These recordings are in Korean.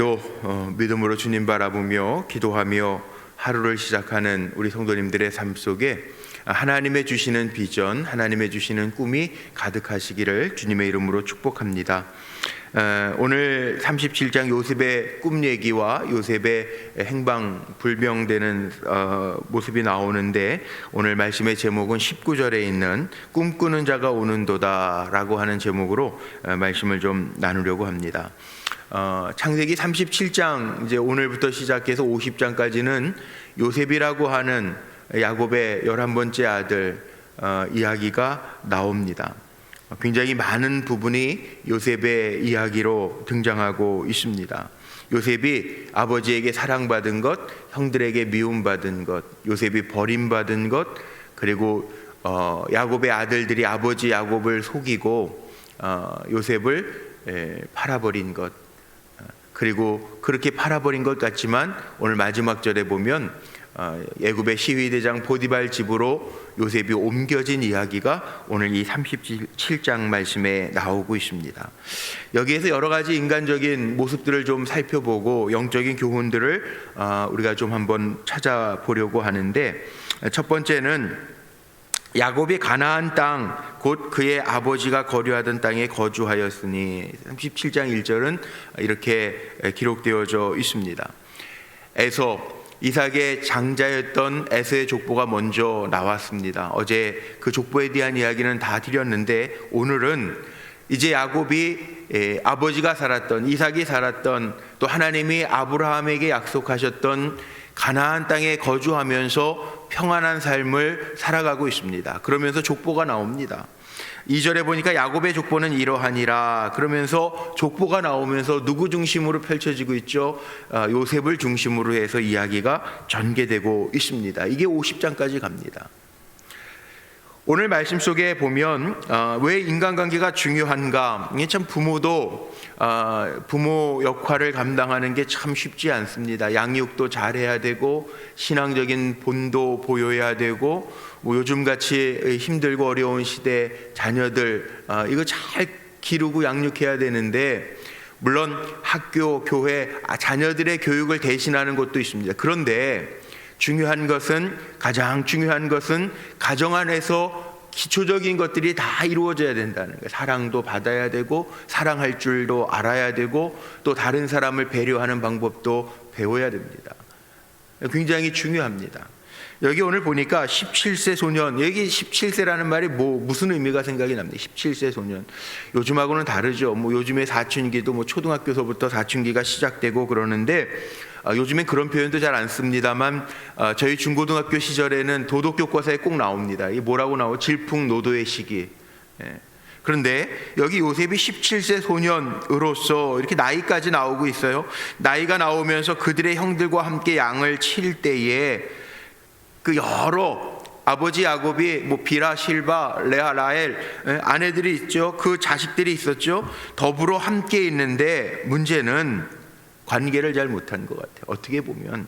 또 믿음으로 주님 바라보며 기도하며 하루를 시작하는 우리 성도님들의 삶 속에 하나님의 주시는 비전, 하나님의 주시는 꿈이 가득하시기를 주님의 이름으로 축복합니다. 오늘 37장 요셉의 꿈 얘기와 요셉의 행방 불명되는 모습이 나오는데, 오늘 말씀의 제목은 19절에 있는 꿈꾸는 자가 오는도다 라고 하는 제목으로 말씀을 좀 나누려고 합니다. 창세기 37장 이제 오늘부터 시작해서 50장까지는 요셉이라고 하는 야곱의 11번째 아들 이야기가 나옵니다. 굉장히 많은 부분이 요셉의 이야기로 등장하고 있습니다. 요셉이 아버지에게 사랑받은 것, 형들에게 미움받은 것, 요셉이 버림받은 것, 그리고 야곱의 아들들이 아버지 야곱을 속이고 요셉을 팔아버린 것, 그리고 그렇게 팔아버린 것 같지만 오늘 마지막 절에 보면 애굽의 시위대장 보디발 집으로 요셉이 옮겨진 이야기가 오늘 이 37장 말씀에 나오고 있습니다. 여기에서 여러 가지 인간적인 모습들을 좀 살펴보고 영적인 교훈들을 우리가 좀 한번 찾아보려고 하는데, 첫 번째는 야곱이 가나안 땅, 곧 그의 아버지가 거류하던 땅에 거주하였으니, 37장 1절은 이렇게 기록되어져 있습니다. 에서 이삭의 장자였던 에서의 족보가 먼저 나왔습니다. 어제 그 족보에 대한 이야기는 다 드렸는데, 오늘은 이제 야곱이 아버지가 살았던, 이삭이 살았던, 또 하나님이 아브라함에게 약속하셨던 가나안 땅에 거주하면서 평안한 삶을 살아가고 있습니다. 그러면서 족보가 나옵니다. 2절에 보니까 야곱의 족보는 이러하니라 그러면서 족보가 나오면서 누구 중심으로 펼쳐지고 있죠? 요셉을 중심으로 해서 이야기가 전개되고 있습니다. 이게 50장까지 갑니다. 오늘 말씀 속에 보면 왜 인간관계가 중요한가? 이게 참 부모도 부모 역할을 감당하는 게 참 쉽지 않습니다. 양육도 잘해야 되고 신앙적인 본도 보여야 되고, 뭐 요즘같이 힘들고 어려운 시대 자녀들 이거 잘 기르고 양육해야 되는데, 물론 학교, 교회, 자녀들의 교육을 대신하는 것도 있습니다. 그런데 가장 중요한 것은 가정 안에서 기초적인 것들이 다 이루어져야 된다는 거예요. 사랑도 받아야 되고, 사랑할 줄도 알아야 되고, 또 다른 사람을 배려하는 방법도 배워야 됩니다. 굉장히 중요합니다. 여기 오늘 보니까 17세 소년, 여기 17세라는 말이 무슨 의미가 생각이 납니다. 17세 소년. 요즘하고는 다르죠. 요즘에 사춘기도 초등학교서부터 사춘기가 시작되고 그러는데, 요즘엔 그런 표현도 잘 안 씁니다만 저희 중고등학교 시절에는 도덕교과서에 꼭 나옵니다. 이게 뭐라고 나오죠? 질풍노도의 시기. 그런데 여기 요셉이 17세 소년으로서 이렇게 나이까지 나오고 있어요. 나이가 나오면서 그들의 형들과 함께 양을 칠 때에 그 여러 아버지 야곱이 빌하, 실바, 레아, 라헬 아내들이 있죠. 그 자식들이 있었죠. 더불어 함께 있는데 문제는 관계를 잘 못한 것 같아요. 어떻게 보면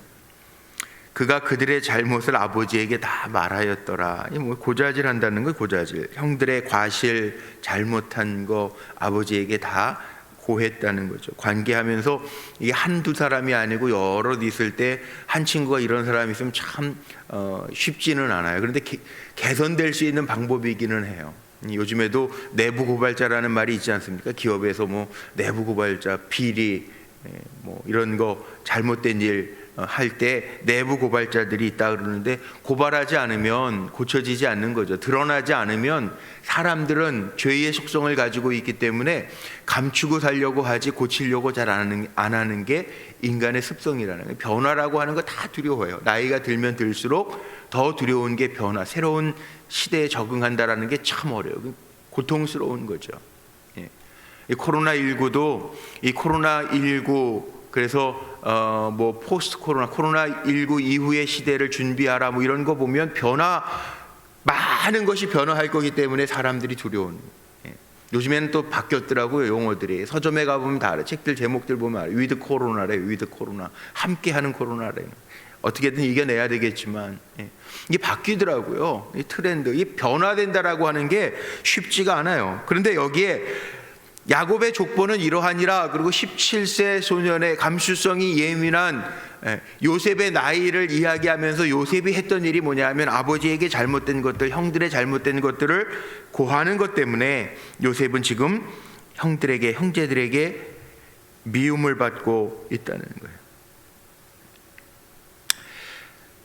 그가 그들의 잘못을 아버지에게 다 말하였더라. 고자질 한다는 거, 고자질. 형들의 과실, 잘못한 거 아버지에게 다 고했다는 거죠. 관계하면서 이게 한두 사람이 아니고 여럿 있을 때 한 친구가 이런 사람이 있으면 참 쉽지는 않아요. 그런데 개선될 수 있는 방법이기는 해요. 요즘에도 내부 고발자라는 말이 있지 않습니까? 기업에서 내부 고발자, 비리, 이런 거 잘못된 일 할 때 내부 고발자들이 있다 그러는데, 고발하지 않으면 고쳐지지 않는 거죠. 드러나지 않으면 사람들은 죄의 속성을 가지고 있기 때문에 감추고 살려고 하지 고치려고 잘 안 하는 게 인간의 습성이라는 거예요. 변화라고 하는 거 다 두려워해요. 나이가 들면 들수록 더 두려운 게 변화, 새로운 시대에 적응한다라는 게 참 어려워요. 고통스러운 거죠. 이 코로나19도 그래서 포스트 코로나19 이후의 시대를 준비하라 이런 거 보면 많은 것이 변화할 거기 때문에 사람들이 두려운. 요즘에는 또 바뀌었더라고요. 용어들이 서점에 가보면 다 알아요. 책들 제목들 보면 알아요. 위드 코로나래, 위드 코로나, 함께하는 코로나래. 어떻게든 이겨내야 되겠지만 이게 바뀌더라고요. 이 트렌드, 이 변화된다라고 하는 게 쉽지가 않아요. 그런데 여기에 야곱의 족보는 이러하니라. 그리고 17세 소년의 감수성이 예민한 요셉의 나이를 이야기하면서 요셉이 했던 일이 뭐냐 하면 아버지에게 잘못된 것들, 형들의 잘못된 것들을 고하는 것 때문에 요셉은 지금 형제들에게 미움을 받고 있다는 거예요.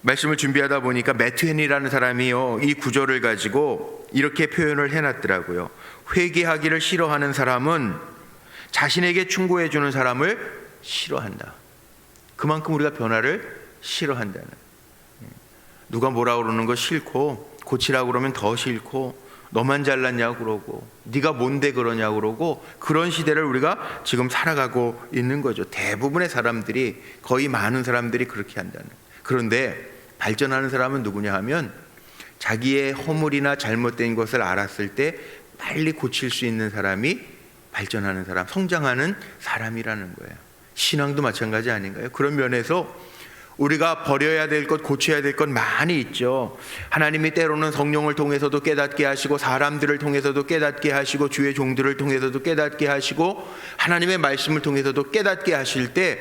말씀을 준비하다 보니까 매튜헨이라는 사람이요, 이 구절을 가지고 이렇게 표현을 해놨더라고요. 회개하기를 싫어하는 사람은 자신에게 충고해 주는 사람을 싫어한다. 그만큼 우리가 변화를 싫어한다는. 누가 뭐라 그러는 거 싫고, 고치라고 그러면 더 싫고, 너만 잘났냐고 그러고, 네가 뭔데 그러냐고 그러고, 그런 시대를 우리가 지금 살아가고 있는 거죠. 대부분의 사람들이, 거의 많은 사람들이 그렇게 한다는. 그런데 발전하는 사람은 누구냐 하면 자기의 허물이나 잘못된 것을 알았을 때 빨리 고칠 수 있는 사람이 발전하는 사람, 성장하는 사람이라는 거예요. 신앙도 마찬가지 아닌가요? 그런 면에서 우리가 버려야 될 것, 고쳐야 될 것 많이 있죠. 하나님이 때로는 성령을 통해서도 깨닫게 하시고, 사람들을 통해서도 깨닫게 하시고, 주의 종들을 통해서도 깨닫게 하시고, 하나님의 말씀을 통해서도 깨닫게 하실 때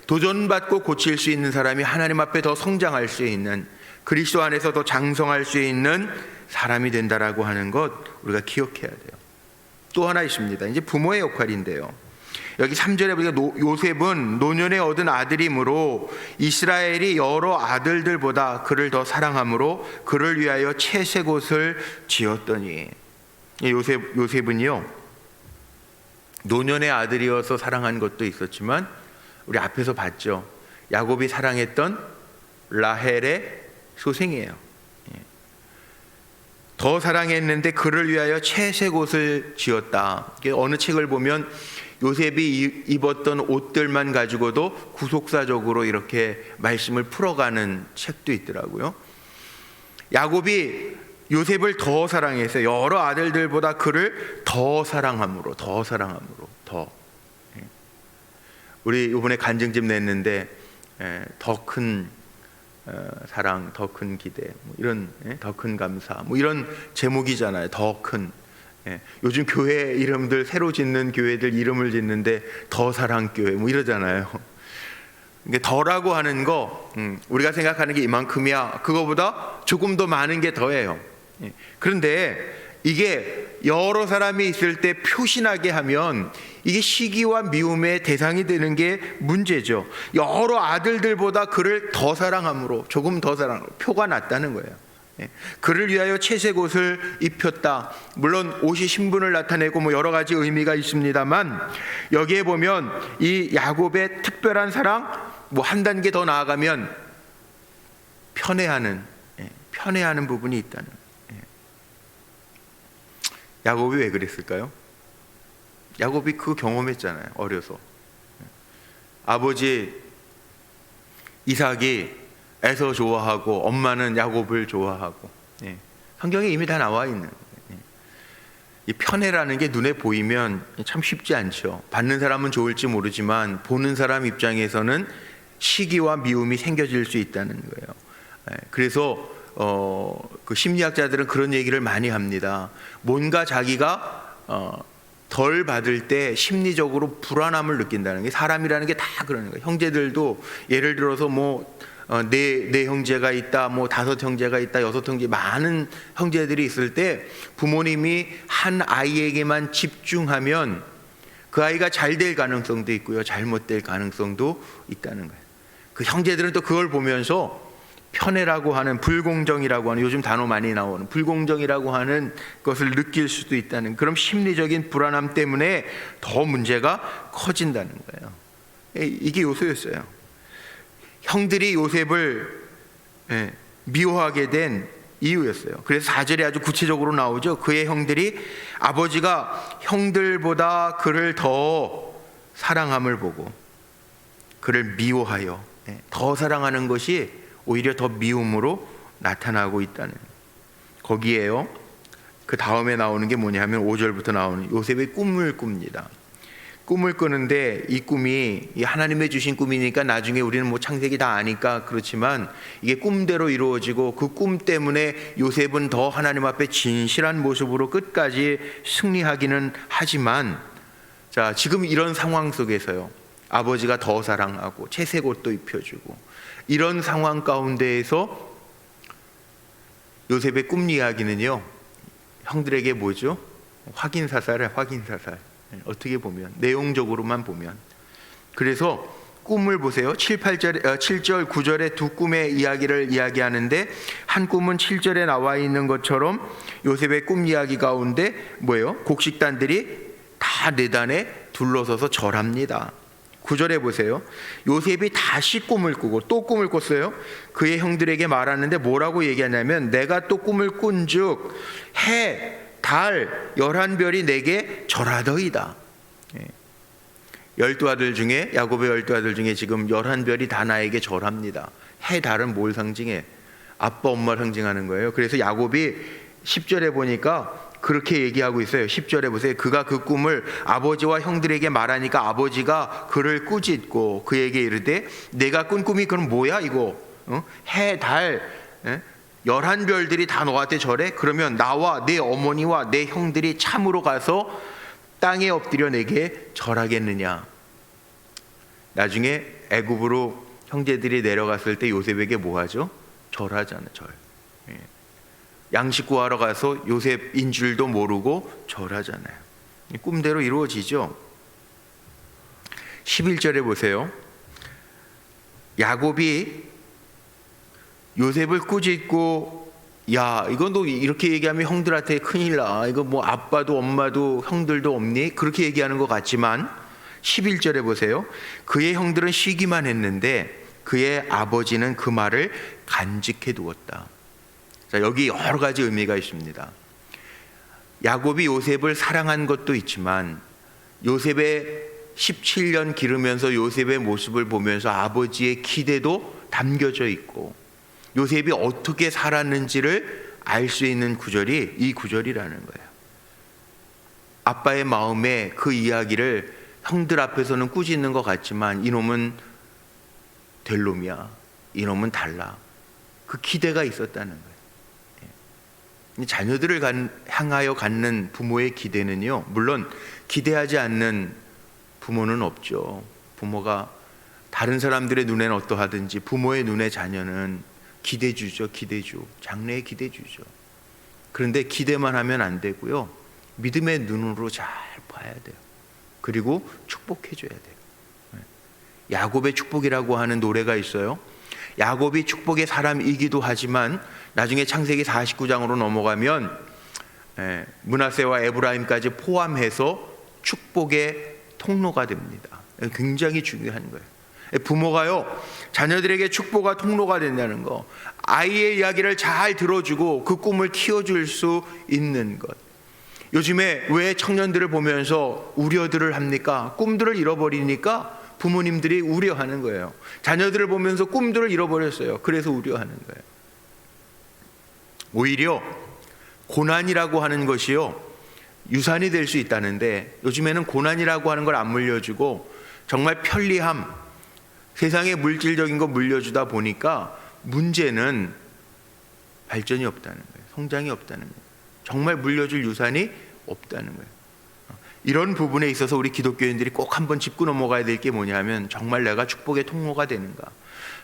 도전받고 고칠 수 있는 사람이 하나님 앞에 더 성장할 수 있는, 그리스도 안에서 더 장성할 수 있는 사람이 된다라고 하는 것 우리가 기억해야 돼요. 또 하나 있습니다. 이제 부모의 역할인데요. 여기 3절에 보니까 요셉은 노년에 얻은 아들이므로 이스라엘이 여러 아들들보다 그를 더 사랑함으로 그를 위하여 채색 옷을 지었더니, 요셉은요 노년의 아들이어서 사랑한 것도 있었지만 우리 앞에서 봤죠. 야곱이 사랑했던 라헬의 소생이에요. 더 사랑했는데 그를 위하여 채색 옷을 지었다. 어느 책을 보면 요셉이 입었던 옷들만 가지고도 구속사적으로 이렇게 말씀을 풀어가는 책도 있더라고요. 야곱이 요셉을 더 사랑해서 여러 아들들보다 그를 더 사랑함으로. 우리 이번에 간증집 냈는데 더 큰 사랑, 더 큰 기대, 이런 더 큰 감사, 이런 제목이잖아요. 더 큰. 요즘 교회 이름들, 새로 짓는 교회들 이름을 짓는데 더 사랑교회 이러잖아요. 더라고 하는 거, 우리가 생각하는 게 이만큼이야. 그거보다 조금 더 많은 게 더예요. 그런데 이게 여러 사람이 있을 때 표신하게 하면 이게 시기와 미움의 대상이 되는 게 문제죠. 여러 아들들보다 그를 더 사랑함으로, 조금 더 사랑함으로 표가 났다는 거예요. 그를 위하여 채색 옷을 입혔다. 물론 옷이 신분을 나타내고 여러 가지 의미가 있습니다만, 여기에 보면 이 야곱의 특별한 사랑, 한 단계 더 나아가면 편애하는 부분이 있다는. 야곱이 왜 그랬을까요? 야곱이 그 경험했잖아요. 어려서 아버지 이삭이 에서 좋아하고 엄마는 야곱을 좋아하고, 성경에 이미 다 나와 있는. 이 편애라는 게 눈에 보이면 참 쉽지 않죠. 받는 사람은 좋을지 모르지만 보는 사람 입장에서는 시기와 미움이 생겨질 수 있다는 거예요. 그래서 그 심리학자들은 그런 얘기를 많이 합니다. 뭔가 자기가 덜 받을 때 심리적으로 불안함을 느낀다는 게, 사람이라는 게 다 그러는 거예요. 형제들도 예를 들어서 네 형제가 있다, 5 형제가 있다, 6 형제, 많은 형제들이 있을 때 부모님이 한 아이에게만 집중하면 그 아이가 잘 될 가능성도 있고요, 잘못될 가능성도 있다는 거예요. 그 형제들은 또 그걸 보면서 편애라고 하는, 불공정이라고 하는, 요즘 단어 많이 나오는 불공정이라고 하는 것을 느낄 수도 있다는, 그런 심리적인 불안함 때문에 더 문제가 커진다는 거예요. 이게 요소였어요. 형들이 요셉을 미워하게 된 이유였어요. 그래서 4절에 아주 구체적으로 나오죠. 그의 형들이 아버지가 형들보다 그를 더 사랑함을 보고 그를 미워하여, 더 사랑하는 것이 오히려 더 미움으로 나타나고 있다는, 거기에요. 그 다음에 나오는 게 뭐냐면 5절부터 나오는 요셉의 꿈을 꿉니다. 꿈을 꾸는데 이 꿈이 하나님의 주신 꿈이니까 나중에 우리는 창세기 다 아니까 그렇지만 이게 꿈대로 이루어지고, 그 꿈 때문에 요셉은 더 하나님 앞에 진실한 모습으로 끝까지 승리하기는 하지만 자, 지금 이런 상황 속에서요, 아버지가 더 사랑하고 채색 옷도 입혀주고 이런 상황 가운데에서 요셉의 꿈 이야기는요, 형들에게 뭐죠? 확인사살이에요. 확인사살. 어떻게 보면, 내용적으로만 보면. 그래서 꿈을 보세요. 7절, 9절에 두 꿈의 이야기를 이야기하는데, 한 꿈은 7절에 나와 있는 것처럼 요셉의 꿈 이야기 가운데 뭐예요? 곡식단들이 다 내단에 둘러서서 절합니다. 9절에 보세요. 요셉이 다시 꿈을 꾸고 또 꿈을 꿨어요. 그의 형들에게 말하는데 뭐라고 얘기하냐면, 내가 또 꿈을 꾼즉 해, 달, 11별이 내게 절하더이다. 12아들 중에, 야곱의 12아들 중에 지금 11별이 다 나에게 절합니다. 해, 달은 뭘 상징해? 아빠, 엄마를 상징하는 거예요. 그래서 야곱이 10절에 보니까 그렇게 얘기하고 있어요. 10절에 보세요. 그가 그 꿈을 아버지와 형들에게 말하니까 아버지가 그를 꾸짖고 그에게 이르되, 내가 꾼 꿈이 그럼 뭐야 이거? 해, 달, 11별들이 다 너한테 절해? 그러면 나와 내 어머니와 내 형들이 참으로 가서 땅에 엎드려 내게 절하겠느냐? 나중에 애굽으로 형제들이 내려갔을 때 요셉에게 뭐 하죠? 절하잖아요. 절. 양식 구하러 가서 요셉인 줄도 모르고 절하잖아요. 꿈대로 이루어지죠. 11절에 보세요. 야곱이 요셉을 꾸짖고, 야, 이건 너 이렇게 얘기하면 형들한테 큰일 나. 이거 뭐 아빠도 엄마도 형들도 없니? 그렇게 얘기하는 것 같지만 11절에 보세요. 그의 형들은 쉬기만 했는데 그의 아버지는 그 말을 간직해 두었다. 자, 여기 여러 가지 의미가 있습니다. 야곱이 요셉을 사랑한 것도 있지만, 요셉의 17년 기르면서 요셉의 모습을 보면서 아버지의 기대도 담겨져 있고, 요셉이 어떻게 살았는지를 알 수 있는 구절이 이 구절이라는 거예요. 아빠의 마음에 그 이야기를 형들 앞에서는 꾸짖는 것 같지만, 이놈은 될 놈이야, 이놈은 달라, 그 기대가 있었다는 거예요. 자녀들을 향하여 갖는 부모의 기대는요, 물론 기대하지 않는 부모는 없죠. 부모가 다른 사람들의 눈에는 어떠하든지 부모의 눈에 자녀는 기대주죠. 기대주, 장래에 기대주죠. 그런데 기대만 하면 안 되고요, 믿음의 눈으로 잘 봐야 돼요. 그리고 축복해줘야 돼요. 야곱의 축복이라고 하는 노래가 있어요. 야곱이 축복의 사람이기도 하지만 나중에 창세기 49장으로 넘어가면 므낫세와 에브라임까지 포함해서 축복의 통로가 됩니다. 굉장히 중요한 거예요. 부모가요, 자녀들에게 축복과 통로가 된다는 거, 아이의 이야기를 잘 들어주고 그 꿈을 키워줄 수 있는 것. 요즘에 왜 청년들을 보면서 우려들을 합니까? 꿈들을 잃어버리니까 부모님들이 우려하는 거예요. 자녀들을 보면서 꿈들을 잃어버렸어요. 그래서 우려하는 거예요. 오히려 고난이라고 하는 것이요, 유산이 될 수 있다는데, 요즘에는 고난이라고 하는 걸 안 물려주고 정말 편리함, 세상의 물질적인 거 물려주다 보니까 문제는 발전이 없다는 거예요. 성장이 없다는 거예요. 정말 물려줄 유산이 없다는 거예요. 이런 부분에 있어서 우리 기독교인들이 꼭 한번 짚고 넘어가야 될 게 뭐냐면, 정말 내가 축복의 통로가 되는가,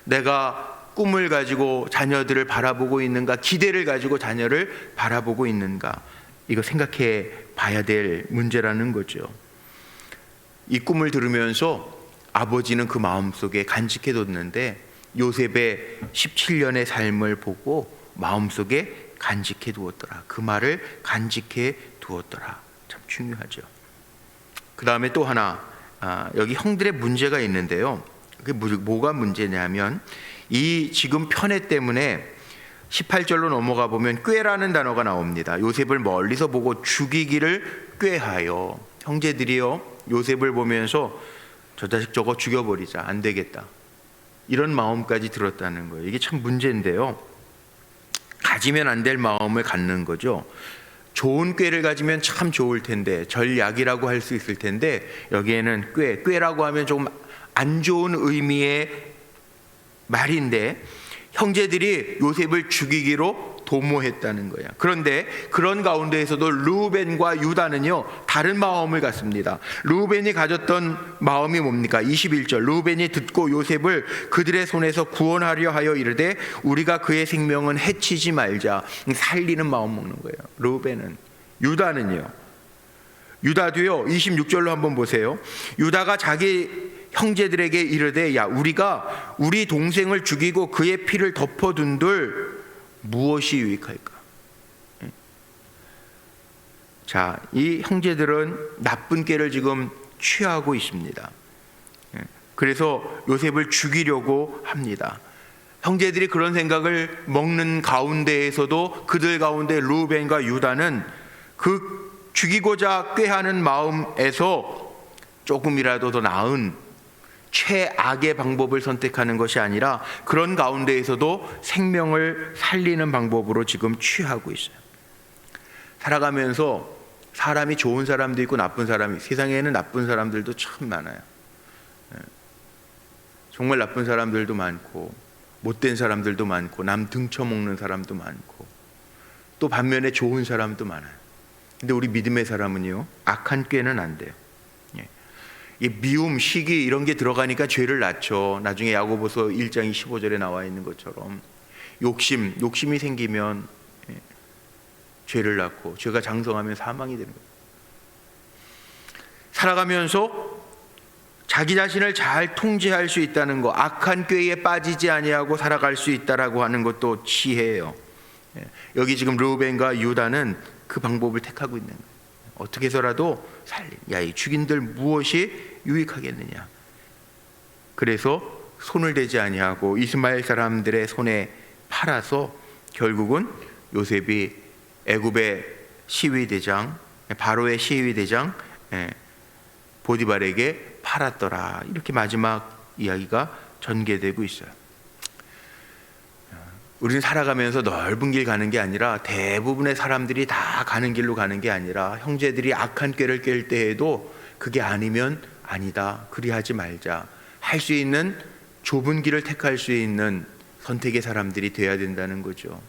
내가 꿈을 가지고 자녀들을 바라보고 있는가, 기대를 가지고 자녀를 바라보고 있는가, 이거 생각해 봐야 될 문제라는 거죠. 이 꿈을 들으면서 아버지는 그 마음속에 간직해 뒀는데, 요셉의 17년의 삶을 보고 마음속에 간직해 두었더라. 그 말을 간직해 두었더라. 참 중요하죠. 그 다음에 또 하나, 여기 형들의 문제가 있는데요. 그게 뭐가 문제냐면, 이 지금 편애 때문에 18절로 넘어가 보면 꾀라는 단어가 나옵니다. 요셉을 멀리서 보고 죽이기를 꾀하여. 형제들이요, 요셉을 보면서 저 자식 저거 죽여버리자, 안 되겠다, 이런 마음까지 들었다는 거예요. 이게 참 문제인데요, 가지면 안 될 마음을 갖는 거죠. 좋은 꾀를 가지면 참 좋을 텐데, 전략이라고 할 수 있을 텐데, 여기에는 꾀라고 하면 조금 안 좋은 의미의 말인데, 형제들이 요셉을 죽이기로 도모했다는 거야. 그런데 그런 가운데에서도 르우벤과 유다는요 다른 마음을 갖습니다. 르우벤이 가졌던 마음이 뭡니까? 21절, 르우벤이 듣고 요셉을 그들의 손에서 구원하려 하여 이르되 우리가 그의 생명은 해치지 말자. 살리는 마음 먹는 거예요, 르우벤은. 유다는요, 유다도요 26절로 한번 보세요. 유다가 자기 형제들에게 이르되 야, 우리가 우리 동생을 죽이고 그의 피를 덮어둔들 무엇이 유익할까? 자, 이 형제들은 나쁜 꾀를 지금 취하고 있습니다. 그래서 요셉을 죽이려고 합니다. 형제들이 그런 생각을 먹는 가운데에서도 그들 가운데 르우벤과 유다는 그 죽이고자 꾀하는 마음에서 조금이라도 더 나은 최악의 방법을 선택하는 것이 아니라 그런 가운데에서도 생명을 살리는 방법으로 지금 취하고 있어요. 살아가면서 사람이 좋은 사람도 있고 나쁜 사람이, 세상에는 나쁜 사람들도 참 많아요. 정말 나쁜 사람들도 많고 못된 사람들도 많고 남 등쳐먹는 사람도 많고 또 반면에 좋은 사람도 많아요. 근데 우리 믿음의 사람은요, 악한 꾀는 안 돼요. 이 미움, 시기 이런 게 들어가니까 죄를 낳죠. 나중에 야고보서 1장 15절에 나와 있는 것처럼 욕심이 생기면 죄를 낳고 죄가 장성하면 사망이 되는 거예요. 살아가면서 자기 자신을 잘 통제할 수 있다는 거, 악한 꾀에 빠지지 아니하고 살아갈 수 있다라고 하는 것도 지혜예요. 여기 지금 르우벤과 유다는 그 방법을 택하고 있는 거예요. 어떻게 해서라도 야, 이 죽인들 무엇이 유익하겠느냐. 그래서 손을 대지 아니하고 이스마엘 사람들의 손에 팔아서 결국은 요셉이 애굽의 시위대장, 바로의 시위대장 보디발에게 팔았더라. 이렇게 마지막 이야기가 전개되고 있어요. 우리는 살아가면서 넓은 길 가는 게 아니라, 대부분의 사람들이 다 가는 길로 가는 게 아니라, 형제들이 악한 꾀를 깰 때에도 그게 아니면 아니다, 그리하지 말자, 할 수 있는 좁은 길을 택할 수 있는 선택의 사람들이 돼야 된다는 거죠.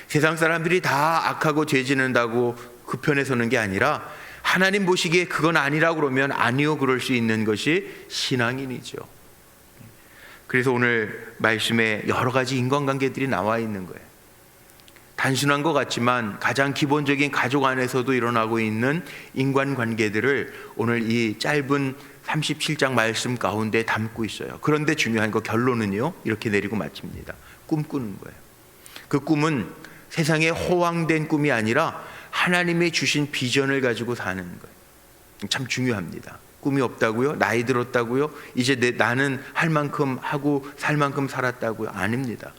세상 사람들이 다 악하고 죄 짓는다고 그 편에 서는 게 아니라, 하나님 보시기에 그건 아니라고 그러면 아니요 그럴 수 있는 것이 신앙인이죠. 그래서 오늘 말씀에 여러 가지 인간관계들이 나와 있는 거예요. 단순한 것 같지만 가장 기본적인 가족 안에서도 일어나고 있는 인간관계들을 오늘 이 짧은 37장 말씀 가운데 담고 있어요. 그런데 중요한 거, 결론은요, 이렇게 내리고 마칩니다. 꿈꾸는 거예요. 그 꿈은 세상에 허황된 꿈이 아니라 하나님이 주신 비전을 가지고 사는 거예요. 참 중요합니다. 꿈이 없다고요? 나이 들었다고요? 이제 나는 할 만큼 하고 살 만큼 살았다고요? 아닙니다.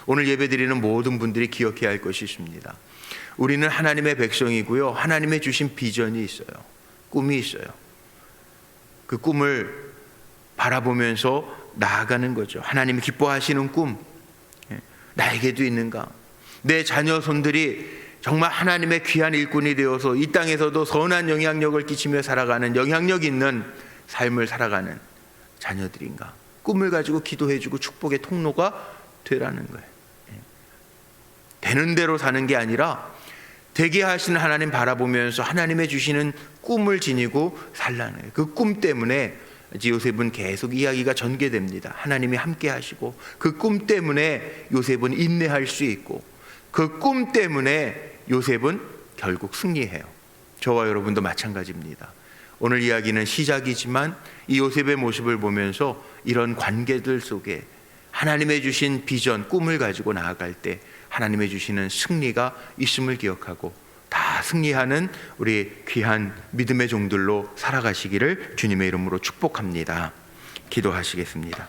오늘 예배드리는 모든 분들이 기억해야 할 것이 있습니다. 우리는 하나님의 백성이고요, 하나님의 주신 비전이 있어요. 꿈이 있어요. 그 꿈을 바라보면서 나아가는 거죠. 하나님이 기뻐하시는 꿈, 나에게도 있는가? 내 자녀 손들이 정말 하나님의 귀한 일꾼이 되어서 이 땅에서도 선한 영향력을 끼치며 살아가는, 영향력 있는 삶을 살아가는 자녀들인가? 꿈을 가지고 기도해주고 축복의 통로가 되라는 거예요. 되는 대로 사는 게 아니라 되게 하시는 하나님 바라보면서 하나님의 주시는 꿈을 지니고 살라는 거예요. 그 꿈 때문에 요셉은 계속 이야기가 전개됩니다. 하나님이 함께 하시고, 그 꿈 때문에 요셉은 인내할 수 있고, 그 꿈 때문에 요셉은 결국 승리해요. 저와 여러분도 마찬가지입니다. 오늘 이야기는 시작이지만 이 요셉의 모습을 보면서 이런 관계들 속에 하나님의 주신 비전, 꿈을 가지고 나아갈 때 하나님의 주시는 승리가 있음을 기억하고 다 승리하는 우리 귀한 믿음의 종들로 살아가시기를 주님의 이름으로 축복합니다. 기도하시겠습니다.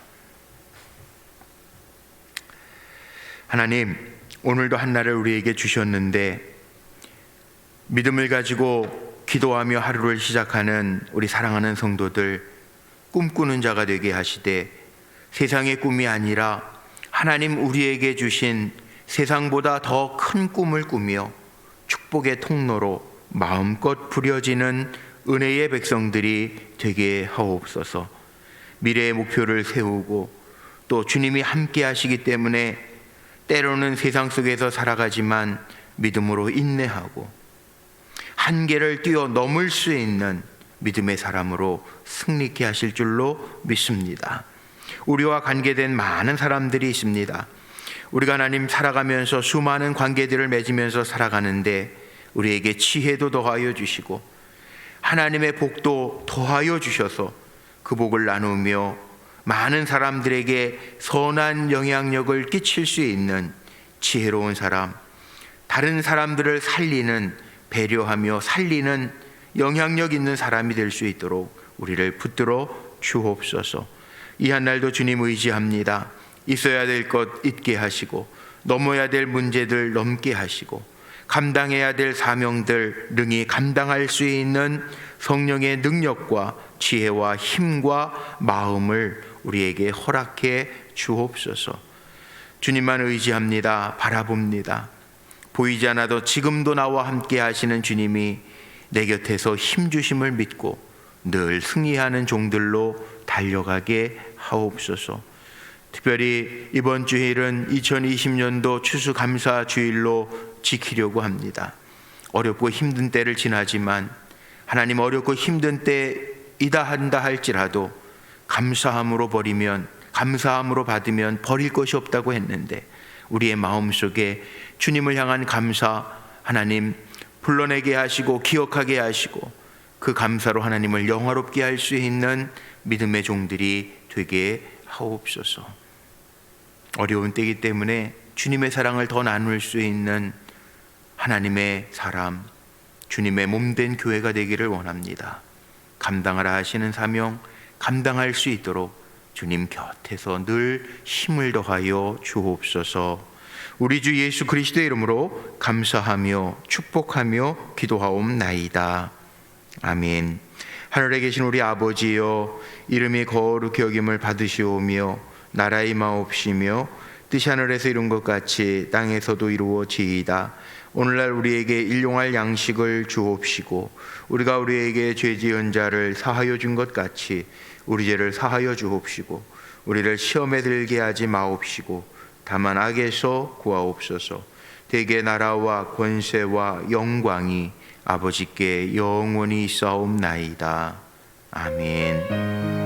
하나님, 오늘도 한날을 우리에게 주셨는데 믿음을 가지고 기도하며 하루를 시작하는 우리 사랑하는 성도들, 꿈꾸는 자가 되게 하시되 세상의 꿈이 아니라 하나님 우리에게 주신 세상보다 더 큰 꿈을 꾸며 축복의 통로로 마음껏 부려지는 은혜의 백성들이 되게 하옵소서. 미래의 목표를 세우고 또 주님이 함께 하시기 때문에 때로는 세상 속에서 살아가지만 믿음으로 인내하고 한계를 뛰어넘을 수 있는 믿음의 사람으로 승리케 하실 줄로 믿습니다. 우리와 관계된 많은 사람들이 있습니다. 우리가 하나님 살아가면서 수많은 관계들을 맺으면서 살아가는데 우리에게 지혜도 더하여 주시고 하나님의 복도 더하여 주셔서 그 복을 나누며 많은 사람들에게 선한 영향력을 끼칠 수 있는 지혜로운 사람, 다른 사람들을 살리는, 배려하며 살리는 영향력 있는 사람이 될 수 있도록 우리를 붙들어 주옵소서. 이 한날도 주님 의지합니다. 있어야 될 것 있게 하시고 넘어야 될 문제들 넘게 하시고 감당해야 될 사명들 능히 감당할 수 있는 성령의 능력과 지혜와 힘과 마음을 우리에게 허락해 주옵소서. 주님만 의지합니다. 바라봅니다. 보이지 않아도 지금도 나와 함께 하시는 주님이 내 곁에서 힘주심을 믿고 늘 승리하는 종들로 달려가게 하옵소서. 특별히 이번 주일은 2020년도 추수감사 주일로 지키려고 합니다. 어렵고 힘든 때를 지나지만 하나님, 어렵고 힘든 때이다 한다 할지라도 감사함으로 받으면 버릴 것이 없다고 했는데 우리의 마음속에 주님을 향한 감사 하나님 불러내게 하시고 기억하게 하시고 그 감사로 하나님을 영화롭게 할 수 있는 믿음의 종들이 되게 하옵소서. 어려운 때이기 때문에 주님의 사랑을 더 나눌 수 있는 하나님의 사람, 주님의 몸된 교회가 되기를 원합니다. 감당하라 하시는 사명 감당할 수 있도록 주님 곁에서 늘 힘을 더하여 주옵소서. 우리 주 예수 그리스도의 이름으로 감사하며 축복하며 기도하옵나이다. 아멘. 하늘에 계신 우리 아버지여, 이름이 거룩히 여김을 받으시오며 나라의 마옵시며 뜻이 하늘에서 이룬 것 같이 땅에서도 이루어지이다. 오늘날 우리에게 일용할 양식을 주옵시고 우리가 우리에게 죄 지은 자를 사하여 준 것 같이 우리 죄를 사하여 주옵시고 우리를 시험에 들게 하지 마옵시고 다만 악에서 구하옵소서. 대개 나라와 권세와 영광이 아버지께 영원히 있사옵나이다. 아멘.